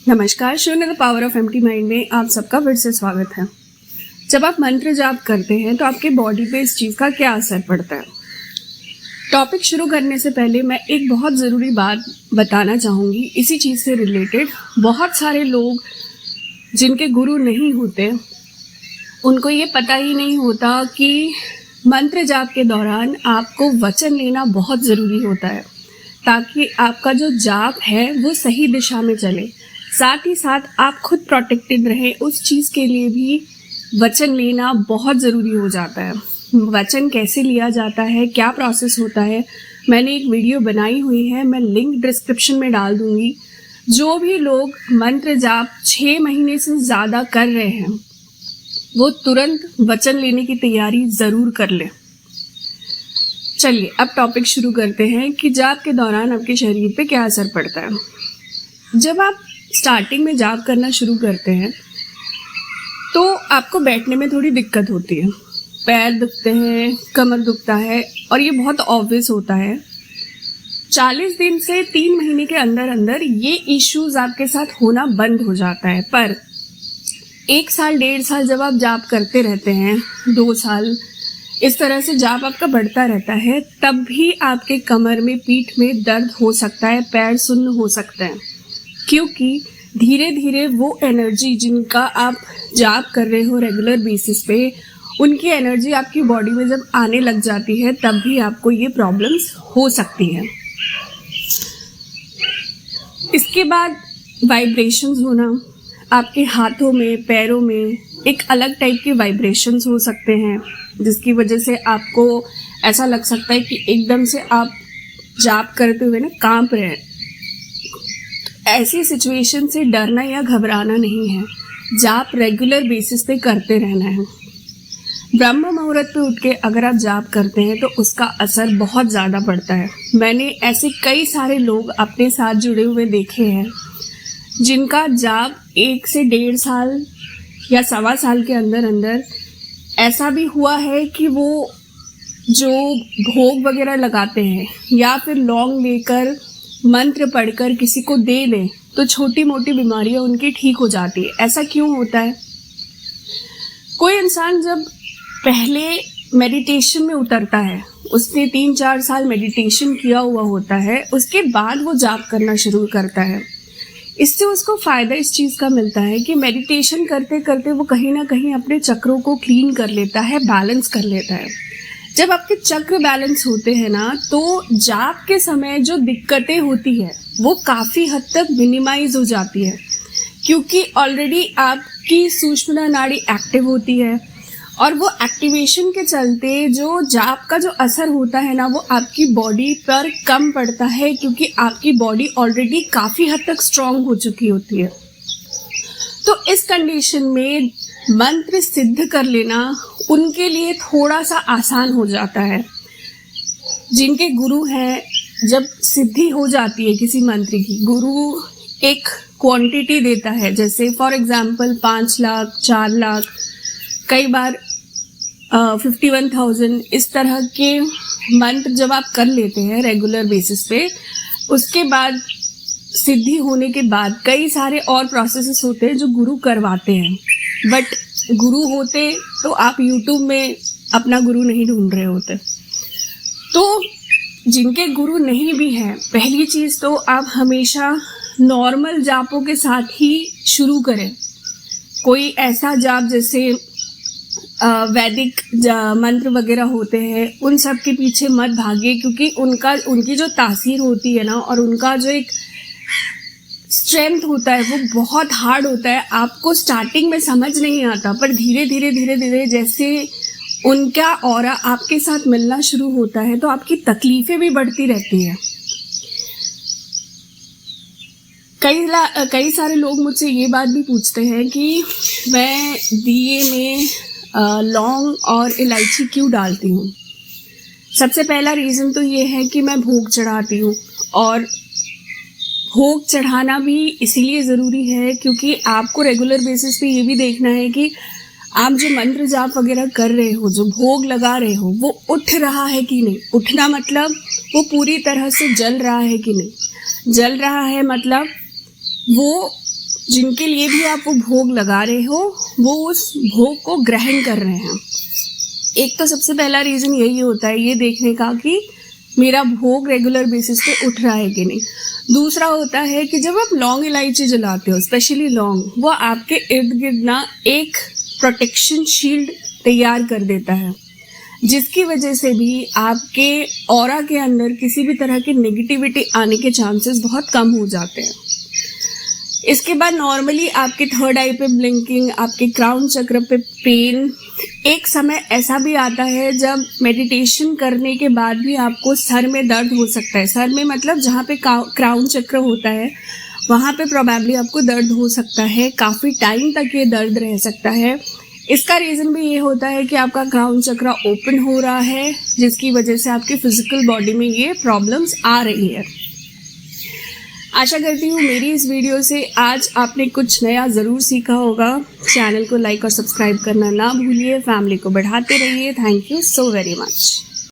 नमस्कार, शून्य the power of empty mind में आप सबका फिर से स्वागत है। जब आप मंत्र जाप करते हैं तो आपके बॉडी पे इस चीज़ का क्या असर पड़ता है। टॉपिक शुरू करने से पहले मैं एक बहुत ज़रूरी बात बताना चाहूँगी इसी चीज़ से रिलेटेड। बहुत सारे लोग जिनके गुरु नहीं होते उनको ये पता ही नहीं होता कि मंत्र जाप के दौरान आपको वचन लेना बहुत ज़रूरी होता है ताकि आपका जो जाप है वो सही दिशा में चले। साथ ही साथ आप खुद प्रोटेक्टेड रहे, उस चीज़ के लिए भी वचन लेना बहुत ज़रूरी हो जाता है। वचन कैसे लिया जाता है, क्या प्रोसेस होता है, मैंने एक वीडियो बनाई हुई है, मैं लिंक डिस्क्रिप्शन में डाल दूँगी। जो भी लोग मंत्र जाप 6 महीने से ज़्यादा कर रहे हैं वो तुरंत वचन लेने की तैयारी ज़रूर कर लें। चलिए अब टॉपिक शुरू करते हैं कि जाप के दौरान आपके शरीर पे क्या असर पड़ता है। जब आप स्टार्टिंग में जाप करना शुरू करते हैं तो आपको बैठने में थोड़ी दिक्कत होती है, पैर दुखते हैं, कमर दुखता है और ये बहुत ऑब्वियस होता है। 40 दिन से 3 महीने के अंदर अंदर ये इश्यूज आपके साथ होना बंद हो जाता है। पर 1 साल 1.5 साल जब आप जाप करते रहते हैं, 2 साल इस तरह से जाप आपका बढ़ता रहता है, तब भी आपके कमर में, पीठ में दर्द हो सकता है, पैर सुन्न हो सकता है, क्योंकि धीरे धीरे वो एनर्जी जिनका आप जाप कर रहे हो रेगुलर बेसिस पे, उनकी एनर्जी आपकी बॉडी में जब आने लग जाती है तब भी आपको ये प्रॉब्लम्स हो सकती हैं। इसके बाद वाइब्रेशंस होना, आपके हाथों में, पैरों में एक अलग टाइप के वाइब्रेशंस हो सकते हैं जिसकी वजह से आपको ऐसा लग सकता है कि एकदम से आप जाप करते हुए ना कांप रहे हैं। ऐसी सिचुएशन से डरना या घबराना नहीं है, जाप रेगुलर बेसिस पे करते रहना है। ब्रह्म मुहूर्त पे उठ के अगर आप जाप करते हैं तो उसका असर बहुत ज़्यादा पड़ता है। मैंने ऐसे कई सारे लोग अपने साथ जुड़े हुए देखे हैं जिनका जाप 1 से 1.5 साल या 1.25 साल के अंदर अंदर ऐसा भी हुआ है कि वो जो भोग वगैरह लगाते हैं या फिर लौंग लेकर मंत्र पढ़कर किसी को दे दें तो छोटी मोटी बीमारियां उनकी ठीक हो जाती है। ऐसा क्यों होता है? कोई इंसान जब पहले मेडिटेशन में उतरता है, उसने 3-4 साल मेडिटेशन किया हुआ होता है, उसके बाद वो जाप करना शुरू करता है। इससे उसको फ़ायदा इस चीज़ का मिलता है कि मेडिटेशन करते करते वो कहीं ना कहीं अपने चक्रों को क्लीन कर लेता है, बैलेंस कर लेता है। जब आपके चक्र बैलेंस होते हैं ना तो जाप के समय जो दिक्कतें होती है वो काफ़ी हद तक मिनिमाइज हो जाती है, क्योंकि ऑलरेडी आपकी सूक्ष्म नाड़ी एक्टिव होती है और वो एक्टिवेशन के चलते जो जाप का जो असर होता है ना वो आपकी बॉडी पर कम पड़ता है, क्योंकि आपकी बॉडी ऑलरेडी काफ़ी हद तक स्ट्रांग हो चुकी होती है। तो इस कंडीशन में मंत्र सिद्ध कर लेना उनके लिए थोड़ा सा आसान हो जाता है। जिनके गुरु हैं, जब सिद्धि हो जाती है किसी मंत्र की, गुरु एक क्वांटिटी देता है, जैसे फॉर एग्जांपल 5 लाख, 4 लाख, कई बार 51,000, इस तरह के मंत्र जब आप कर लेते हैं रेगुलर बेसिस पे, उसके बाद सिद्धि होने के बाद कई सारे और प्रोसेसेस होते हैं जो गुरु करवाते हैं। बट गुरु होते तो आप यूट्यूब में अपना गुरु नहीं ढूंढ रहे होते। तो जिनके गुरु नहीं भी हैं, पहली चीज़ तो आप हमेशा नॉर्मल जापों के साथ ही शुरू करें। कोई ऐसा जाप जैसे वैदिक मंत्र वगैरह होते हैं उन सब के पीछे मत भागिए, क्योंकि उनकी जो तासीर होती है ना और उनका जो एक स्ट्रेंथ होता है वो बहुत हार्ड होता है। आपको स्टार्टिंग में समझ नहीं आता, पर धीरे धीरे जैसे उनका ऑरा आपके साथ मिलना शुरू होता है तो आपकी तकलीफें भी बढ़ती रहती हैं। कई सारे लोग मुझसे ये बात भी पूछते हैं कि मैं दिए में लौंग और इलायची क्यों डालती हूँ। सबसे पहला रीज़न तो ये है कि मैं भोग चढ़ाती हूँ, और भोग चढ़ाना भी इसीलिए ज़रूरी है क्योंकि आपको रेगुलर बेसिस पे ये भी देखना है कि आप जो मंत्र जाप वगैरह कर रहे हो, जो भोग लगा रहे हो, वो उठ रहा है कि नहीं। उठना मतलब वो पूरी तरह से जल रहा है कि नहीं। जल रहा है मतलब वो जिनके लिए भी आप वो भोग लगा रहे हो वो उस भोग को ग्रहण कर रहे हैं। एक तो सबसे पहला रीज़न यही होता है ये देखने का कि मेरा भोग रेगुलर बेसिस पे उठ रहा है कि नहीं। दूसरा होता है कि जब आप लौंग इलायची जलाते हो, स्पेशली लौंग, वो आपके इर्द गिर्द ना एक प्रोटेक्शन शील्ड तैयार कर देता है, जिसकी वजह से भी आपके ऑरा के अंदर किसी भी तरह की नेगेटिविटी आने के चांसेस बहुत कम हो जाते हैं। इसके बाद नॉर्मली आपके थर्ड आई पे ब्लिंकिंग, आपके क्राउन चक्र पे पेन। एक समय ऐसा भी आता है जब मेडिटेशन करने के बाद भी आपको सर में दर्द हो सकता है। सर में मतलब जहाँ पे क्राउन चक्र होता है वहाँ पे प्रोबेबली आपको दर्द हो सकता है, काफ़ी टाइम तक ये दर्द रह सकता है। इसका रीज़न भी ये होता है कि आपका क्राउन चक्र ओपन हो रहा है, जिसकी वजह से आपकी फिजिकल बॉडी में ये प्रॉब्लम्स आ रही है। आशा करती हूँ मेरी इस वीडियो से आज आपने कुछ नया ज़रूर सीखा होगा। चैनल को लाइक और सब्सक्राइब करना ना भूलिए, फैमिली को बढ़ाते रहिए। Thank you so very much.